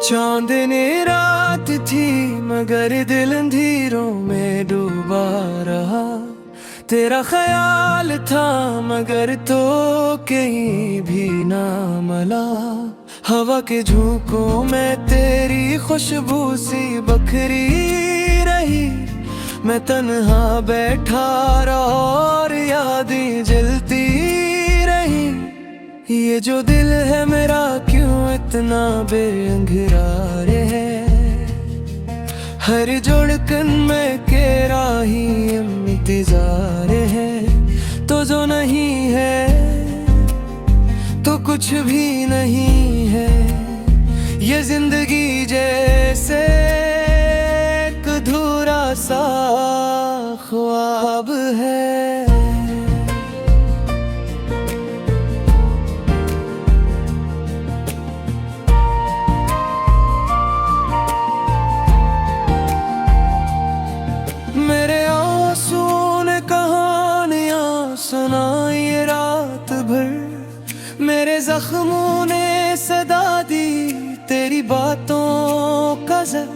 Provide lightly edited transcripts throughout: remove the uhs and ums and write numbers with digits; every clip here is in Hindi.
चांदनी रात थी मगर दिल अंधेरों में डूबा रहा। तेरा ख्याल था मगर तो कहीं भी ना मिला। हवा के झोंकों में तेरी खुशबू सी बखरी रही। मैं तन्हा बैठा रहा और यादें जलती रही। ये जो दिल है मेरा क्यों इतना बेअंगरार है। हर धड़कन में तेरा ही इंतजार है। तो जो नहीं है तो कुछ भी नहीं है। ये जिंदगी जैसे एक अधूरा सा ख्वाब है। मेरे आंसुओं ने कहानियां सुनाई रात भर। मेरे जख्मों ने सदा दी तेरी बातों का ज़र।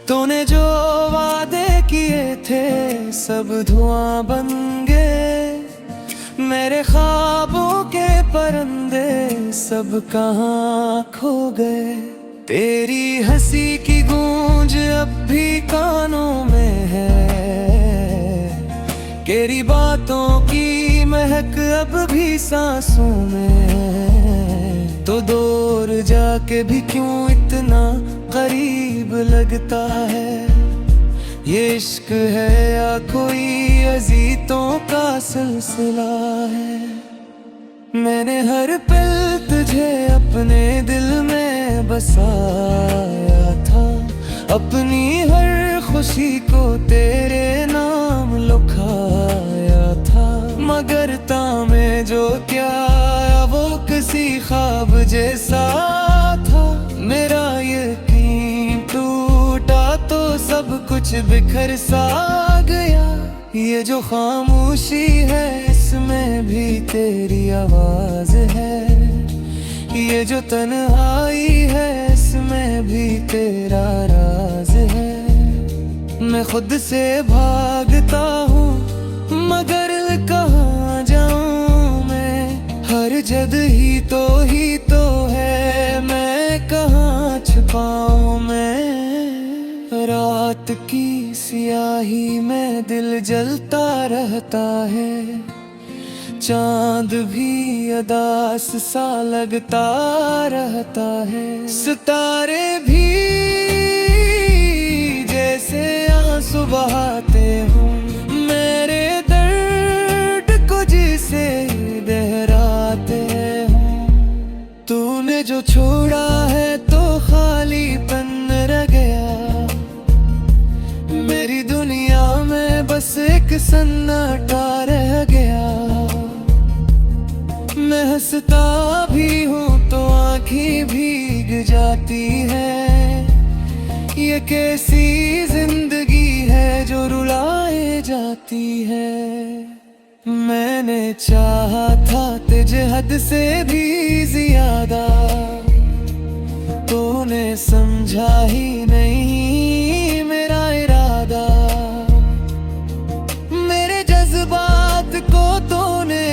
तूने जो वादे किए थे सब धुआं बन गए। मेरे ख्वाबों के परिंदे सब कहाँ खो गए। तेरी हंसी की गूंज अब भी कानों में है। तेरी बातों की महक अब भी सांसों में है। तो दूर जाके भी क्यों इतना करीब लगता है। ये इश्क है या कोई अजीतों का सिलसिला है। मैंने हर पल तुझे अपने दिल में बसाया था। अपनी हर खुशी को तेरे नाम लिखाया था। मगर तामे जो क्या वो किसी ख्वाब जैसा था। मेरा यकीन टूटा तो सब कुछ बिखर सा गया। ये जो खामोशी है इसमें भी तेरी आवाज है। ये जो तन्हाई है इसमें भी तेरा राज है। मैं खुद से भागता हूँ मगर कहाँ जाऊँ मैं। हर जद ही तो है मैं कहाँ छुपाऊँ मैं। रात की सियाही में दिल जलता रहता है। चांद भी अदास सा लगता रहता है। सितारे भी जैसे आंसू बहाते हों। मेरे दर्द को जिसे दोहराते हों। तूने जो छोड़ा है तो खालीपन रह गया। मेरी दुनिया में बस एक सन्नाटा रह गया। मैं हंसता भी हूँ तो आँखें भीग जाती है। ये कैसी जिंदगी है जो रुलाए जाती है। मैंने चाहा था तुझे हद से भी ज्यादा। तूने समझा ही नहीं मेरा इरादा। मेरे जज्बात को तूने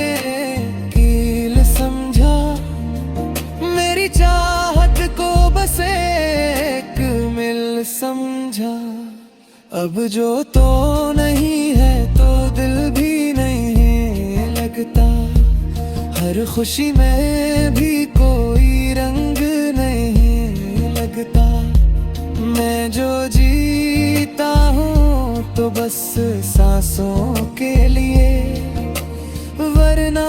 कील समझा। मेरी चाहत को बस एक मिल समझा। अब जो तो नहीं है तो दिल भी नहीं लगता। हर खुशी में भी कोई रंग नहीं लगता। मैं जो जीता हूँ तो बस सांसों के लिए। वरना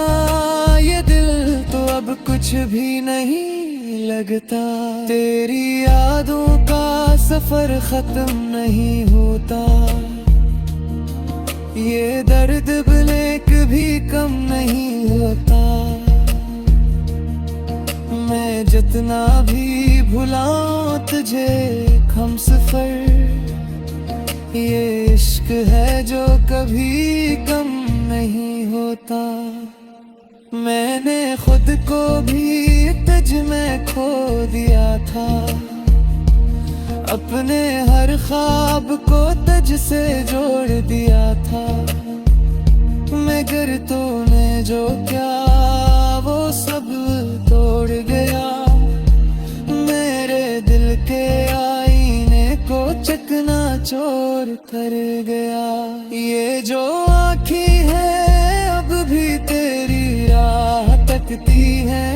ये दिल तो अब कुछ भी नहीं लगता। तेरी यादों का सफर खत्म नहीं होता। ये दर्द ब्लेक भी कम नहीं होता। मैं जितना भी भुलाऊं तुझे हम सफर। ये इश्क है जो कभी कम नहीं होता। मैंने खुद को भी तुझ में खो दिया था। अपने हर ख्वाब को तुझ से जोड़ दिया था, मगर तूने जो क्या वो सब तोड़ गया। मेरे दिल के आईने को चकनाचूर कर गया। ये जो आँखें हैं अब भी तेरी राह तकती है,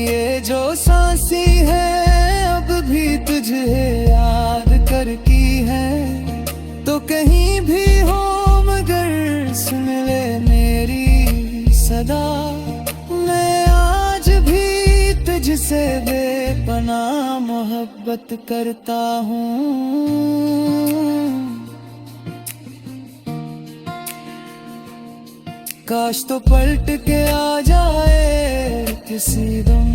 ये जो सांसी है अब भी तुझे याद करती है। तो कहीं भी हो मगर सुन ले मेरी सदा, मैं आज भी तुझसे बेपनाह मोहब्बत करता हूँ। काश तो पलट के आ जाए किसी दम,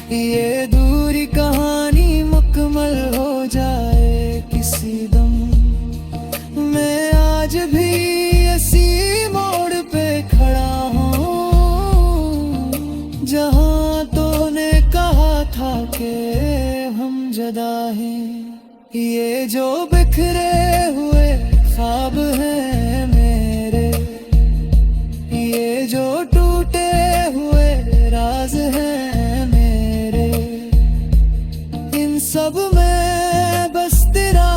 ये दूरी कहानी मुकम्मल हो जाए किसी दम। मैं आज भी इसी मोड़ पे खड़ा हूँ, जहाँ तूने कहा था कि हम जुदा हैं। ये जो बिखरे हुए ख्वाब हैं मेरे, ये जो टूटे हुए राज हैं मेरे, इन सब में बस तेरा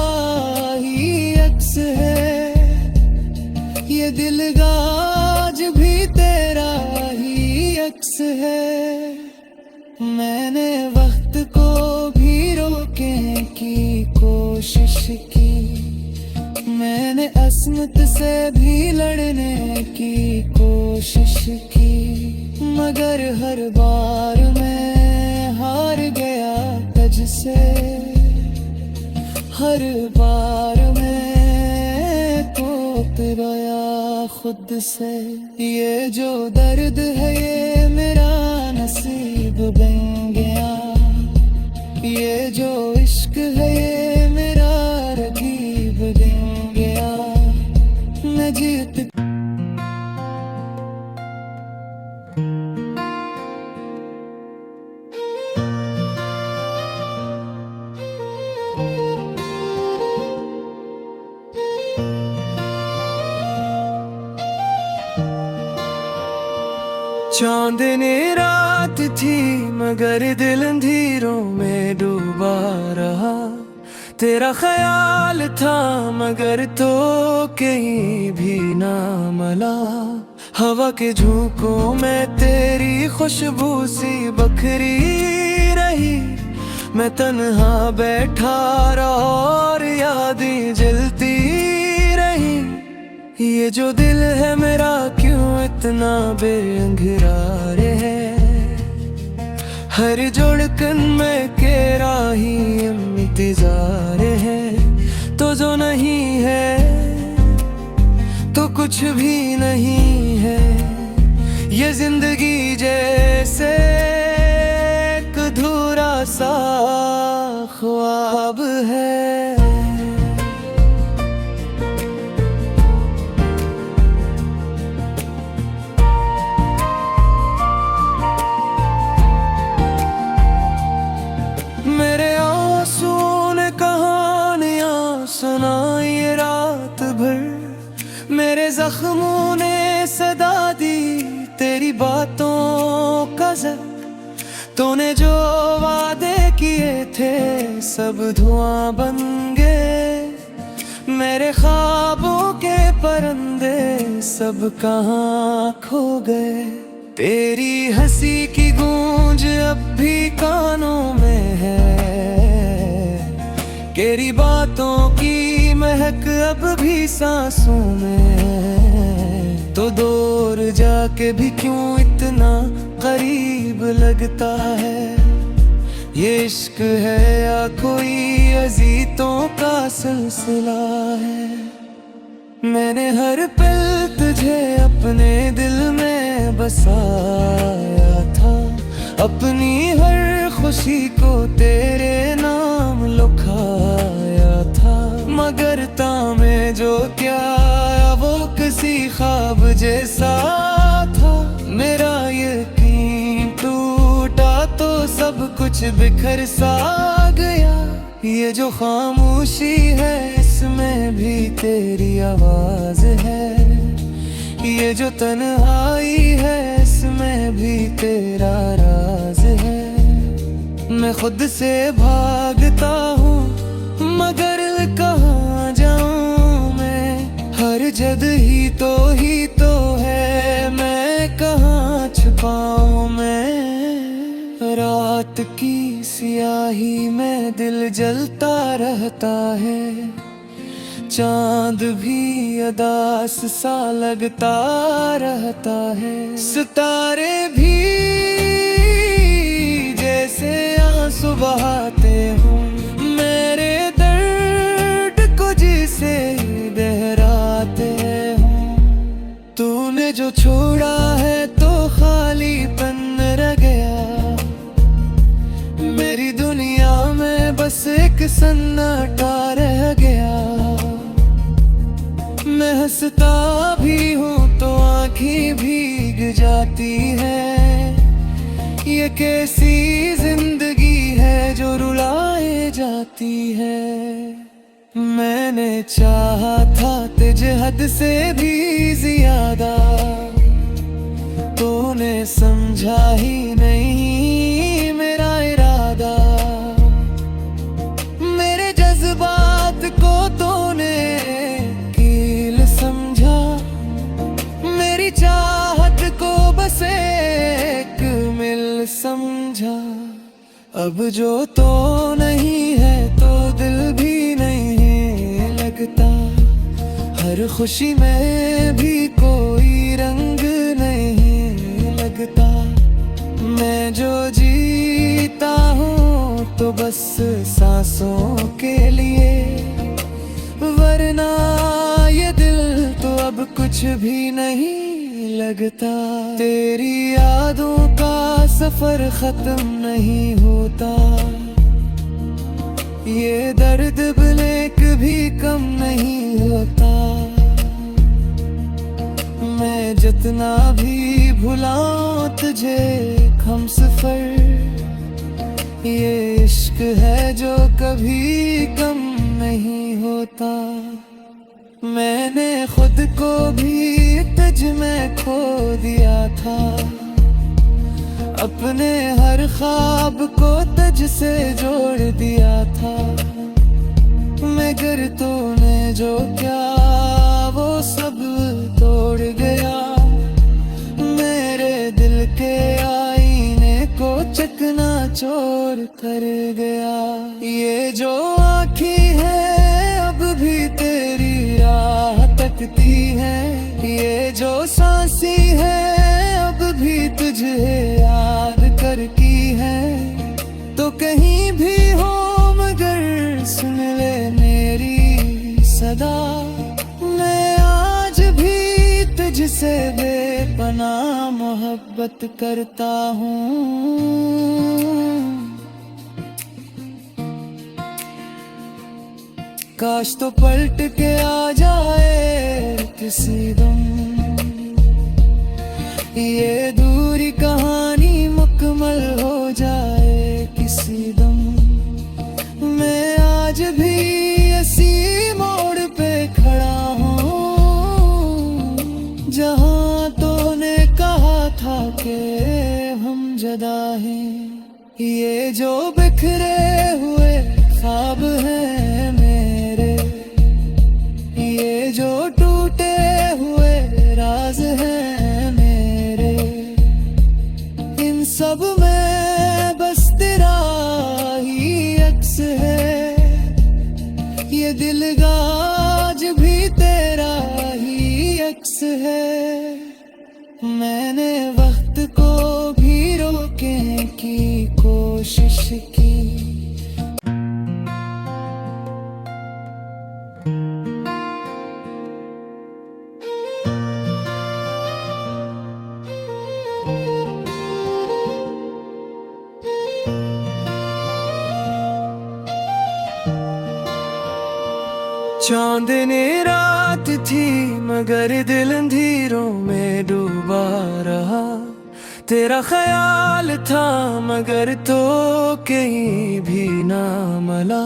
ही अक्स है। ये दिल आज भी तेरा ही अक्स है। मैंने वक्त को भी रोकने की कोशिश की, मैंने अस्मत से भी लड़ने की कोशिश की, मगर हर बार मैं हार गया तुझसे। हर बार मैं टूट गया खुद से। ये जो दर्द है ये मेरा नसीब बन गया, ये जो इश्क है ये मेरा रकीब बन गया। मैं जीत चांदनी रात थी मगर दिल अंधेरों में डूबा रहा। तेरा ख्याल था मगर तो कहीं भी ना मिला। हवा के झोंकों में तेरी खुशबू सी बखरी रही। मैं तन्हा बैठा रहा और यादें जलती रही। ये जो दिल है मेरा क्यों इतना बेअंगरार है। हर धड़कन में तेरा ही इंतजार है। तो जो नहीं है तो कुछ भी नहीं है। ये जिंदगी जैसे एक अधूरा सा ख्वाब है। मेरे आंसुओं ने कहानियां सुनाई ये रात भर। मेरे जख्मों ने सदा दी तेरी बातों का ज़र। तूने जो वादे किए थे सब धुआं बन गए। मेरे ख्वाबों के परिंदे सब कहाँ खो गए। तेरी हंसी की गूंज अब भी कानों में है। तेरी बातों की महक अब भी सांसों में है। तो दूर जाके भी क्यों इतना करीब लगता है। ये इश्क है या कोई अजीतों का सिलसिला है। मैंने हर पल तुझे अपने दिल में बसाया था। अपनी हर खुशी को तेरे नाम लिखाया था। मगर तामे जो क्या वो किसी ख्वाब जैसा था। मेरा यकीन टूटा तो सब कुछ कुछ बिखर सा गया। ये जो खामोशी है इसमें भी तेरी आवाज है। ये जो तन्हाई है इसमें भी तेरा राज है। मैं खुद से भागता हूँ मगर कहाँ जाऊँ मैं। हर जद ही तो है, मैं कहाँ छुपाऊँ मैं। रात की सियाही में दिल जलता रहता है। चांद भी अदास सा लगता रहता है। सितारे भी जैसे आंसू बहाते हों मेरे दर्द को जिसे बहराते हों। तूने जो छोड़ा है तो खालीपन रह गया। मेरी दुनिया में बस एक सन्नाटा रह गया। मैं हंसता भी हूँ तो आँखें भीग जाती है। ये कैसी जिंदगी है जो रुलाए जाती है। मैंने चाहा था तुझे हद से भी ज्यादा, तूने समझा ही नहीं मेरा इरादा। मेरे जज्बात को तूने कील समझा। मेरी चाहत को बस एक मिल समझा। अब जो तो नहीं है तो दिल भी नहीं लगता। हर खुशी में भी कोई रंग नहीं लगता। मैं जो जीता हूँ तो बस सांसों के लिए, वरना ये दिल तो अब कुछ भी नहीं लगता। तेरी यादों का सफर खत्म नहीं होता। ये दर्द ब्लेक भी कम नहीं होता। मैं जितना भी भुलाऊं तुझे हम सफर, ये इश्क है जो कभी कम नहीं होता। मैंने खुद को भी तुझ में खो दिया था। अपने हर ख्वाब को तुझ से जोड़ दिया था। मगर तूने जो क्या वो सब तोड़ गया। मेरे दिल के आईने को चकनाचूर कर गया। ये जो आँखें हैं अब भी तेरी राह तकती है। ये जो सांसी है अब भी तुझे याद करती है। तो कहीं भी हो मगर सुन ले मेरी सदा। मैं आज भी तुझसे बेपनाह मोहब्बत करता हूँ। काश तो पलट के आ जाए किसी दम। ये दूरी कहानी मुकम्मल हो जाए किसी दम। मैं आज भी इसी मोड़ पे खड़ा हूँ जहाँ तूने कहा था कि हम जुदा हैं। ये जो बिखरे हुए ख्वाब हैं मेरे, ये जो टूटे हुए राज हैं मेरे, इन सब में बस तेरा ही अक्स है। ये दिल आज भी तेरा ही अक्स है। मैंने वक्त को भी रोकने की कोशिश की। चांदनी रात थी मगर दिल अंधेरों में डूबा रहा। तेरा ख्याल था मगर तो कहीं भी ना मिला।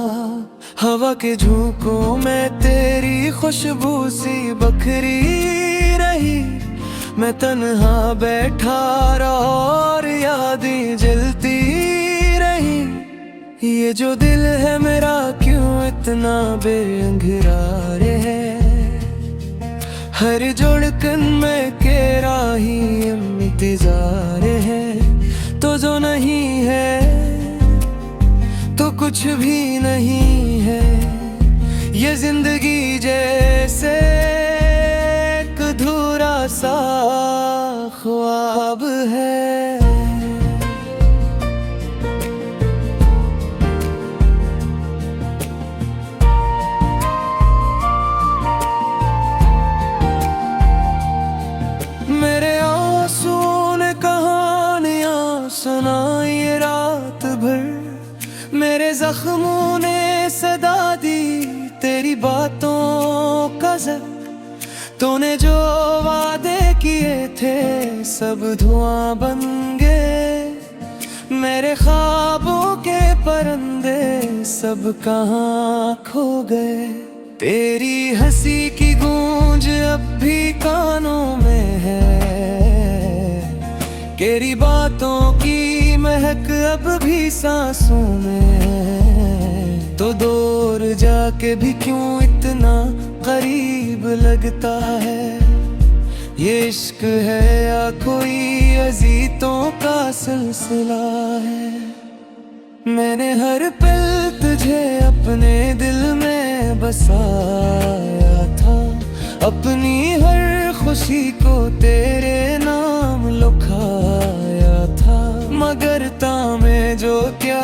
हवा के झोंकों में तेरी खुशबू सी बखरी रही। मैं तन्हा बैठा रहा और यादें जलती रही। ये जो दिल है मेरा क्यों इतना बेअंगरार है। हर धड़कन में तेरा ही इंतजार है। तो जो नहीं है तो कुछ भी नहीं है। ये जिंदगी जैसे एक अधूरा सा ख्वाब है। मेरे आंसुओं ने कहानियां सुनाई रात भर। मेरे जख्मों ने सदा दी तेरी बातों का ज़ब्त। तूने जो वादे किए थे सब धुआं बन गए। मेरे ख्वाबों के परिंदे सब कहाँ खो गए। तेरी हंसी की गूंज अब भी कानों में है। तेरी बातों की महक अब भी सांसों में है। तो दूर जाके भी क्यों इतना करीब लगता है। ये इश्क है या कोई अजीतों का सिलसिला है। मैंने हर पल तुझे अपने दिल में बसाया था। अपनी हर खुशी को तेरे नाम लिखाया था। मगर तामे जो क्या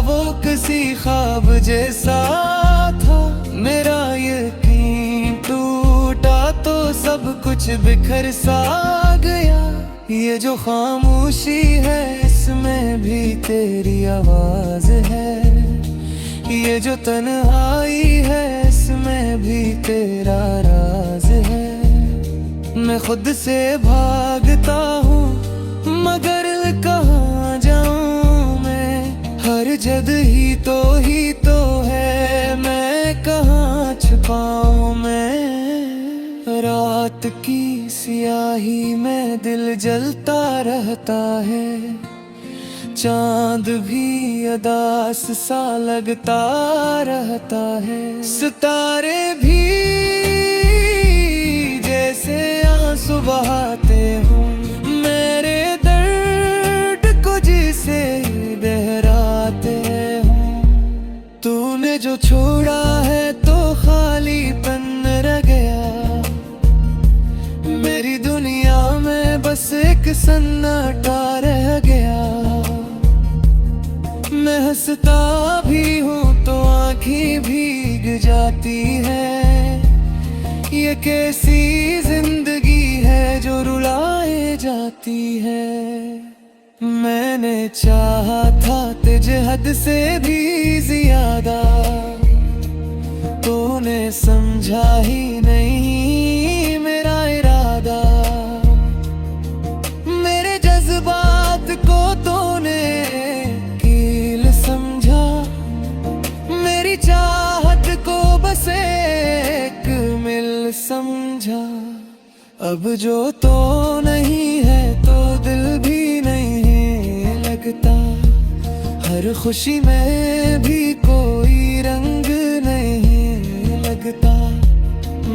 वो किसी ख्वाब जैसा था। मेरा यकीन टूटा तो सब कुछ बिखर सा गया। ये जो खामोशी है इसमें भी तेरी आवाज है। ये जो तन्हाई है इसमें भी तेरा राज है। मैं खुद से भागता हूँ मगर कहाँ जाऊँ मैं। हर जद ही तो है मैं कहाँ छुपाऊँ मैं। रात की स्याही में दिल जलता रहता है। चांद भी अदास सा लगता रहता है। सितारे भी जैसे आंसू बहाते हों। मेरे दर्द को जिसे बहराते हों। तूने जो छोड़ा है तो खालीपन रह गया। मेरी दुनिया में बस एक सन्नाटा रह गया। मैं हंसता भी हूँ तो आँखें भीग जाती है। ये कैसी जिंदगी है जो रुलाए जाती है। मैंने चाहा था तुझे हद से भी ज्यादा। तूने समझा ही नहीं मेरा इरादा। मेरे जज्बात को तूने कील समझा। मेरी चाहत को बस एक मिल समझा। अब जो तो नहीं है तो दिल भी नहीं लगता। हर खुशी में भी कोई रंग नहीं लगता।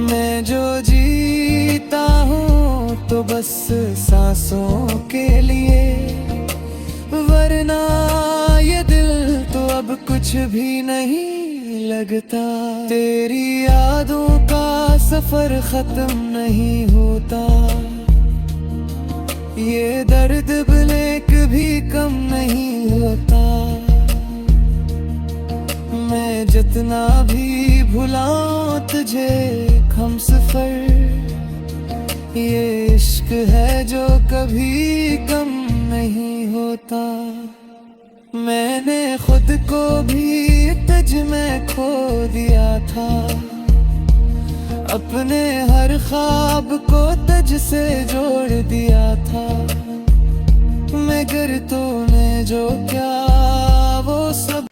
मैं जो जीता हूँ तो बस सांसों के लिए। वरना ये दिल तो अब कुछ भी नहीं लगता। तेरी यादों का सफर खत्म नहीं होता। ये दर्द ब्लैक भी कम नहीं होता। मैं जितना भी भुलाऊं तुझे हम सफर। ये इश्क है जो कभी कम नहीं होता। मैंने खुद को भी तुझ में खो दिया था। अपने हर ख्वाब को तुझ से जोड़ दिया था। मगर तूने जो क्या वो सब।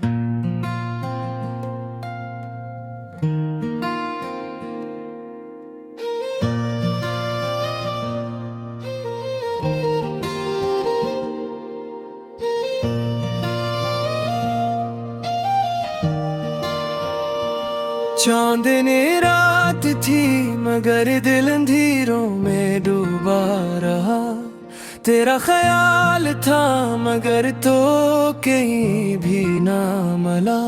चांदनी रात थी मगर दिल अंधेरों में डूबा रहा। तेरा ख्याल था मगर तो कहीं भी ना मिला।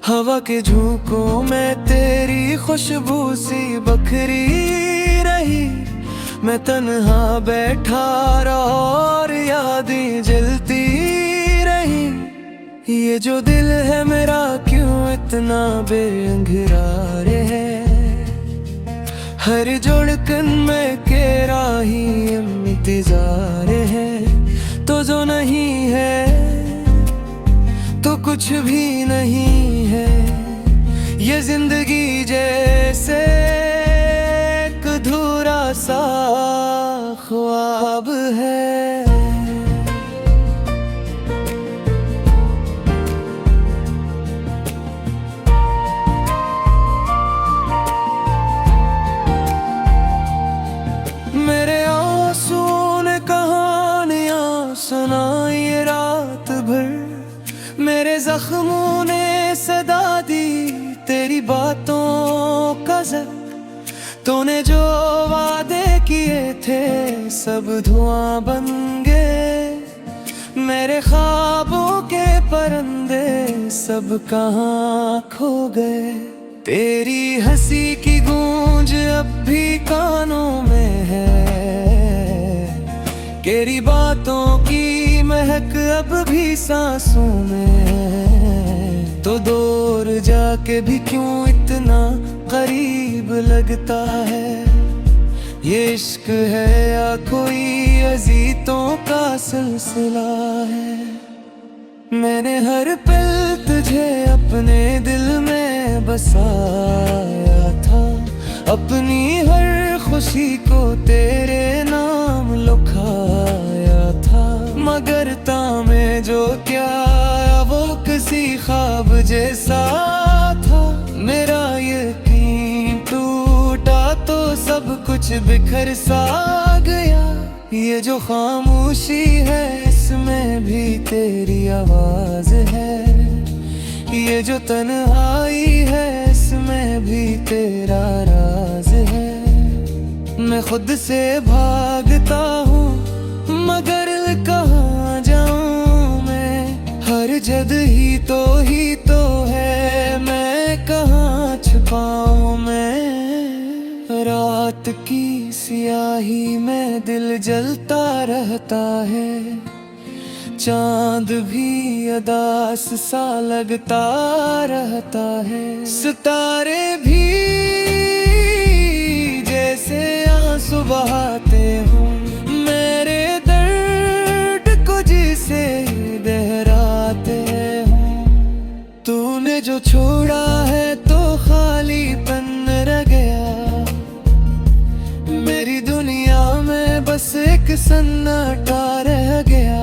हवा के झोंकों में तेरी खुशबू सी बखरी रही। मैं तन्हा बैठा रहा और यादें जलती रही। ये जो दिल है मेरा क्यों इतना बेअंगरार है। हर धड़कन में तेरा ही इंतजार है। तो जो नहीं है तो कुछ भी नहीं है। ये जिंदगी जैसे एक अधूरा सा ख्वाब है। मेरे आंसुओं ने कहानियां सुनाई रात भर। मेरे जख्मों ने सदा दी तेरी बातों का ज़र। तूने जो वादे किए थे सब धुआं बन गए। मेरे ख्वाबों के परिंदे सब कहाँ खो गए। तेरी हंसी की गूंज अब भी कानों में है। तेरी बातों की महक अब भी सांसों में है। तो दूर जाके भी क्यों इतना करीब लगता है। ये इश्क है या कोई अज़ीज़ों का सिलसिला है। मैंने हर पल तुझे अपने दिल में बसाया था। अपनी हर खुशी को तेरे नाम लिखाया था। मगर तामे जो क्या वो किसी ख्वाब जैसा था। मेरा यकीन टूटा तो सब कुछ बिखर सा गया। ये जो खामोशी है इसमें भी तेरी आवाज है। ये जो तन्हाई है इसमें भी तेरा राज है। मैं खुद से भागता हूँ मगर कहाँ जाऊँ मैं। हर जद ही तो है मैं कहाँ छुपाऊँ मैं। रात की सियाही में दिल जलता रहता है। चांद भी अदास सा लगता रहता है। सितारे भी जैसे आंसू बहाते हों। मेरे दर्द को जिसे बहराते हों। तूने जो छोड़ा है तो खालीपन रह गया। मेरी दुनिया में बस एक सन्नाटा रह गया।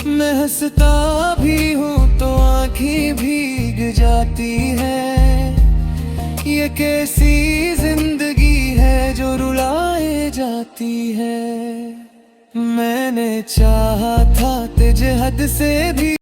मैं हंसता भी हूँ तो आँखें भीग जाती है। ये कैसी जिंदगी है जो रुलाए जाती है। मैंने चाहा था तुझे हद से भी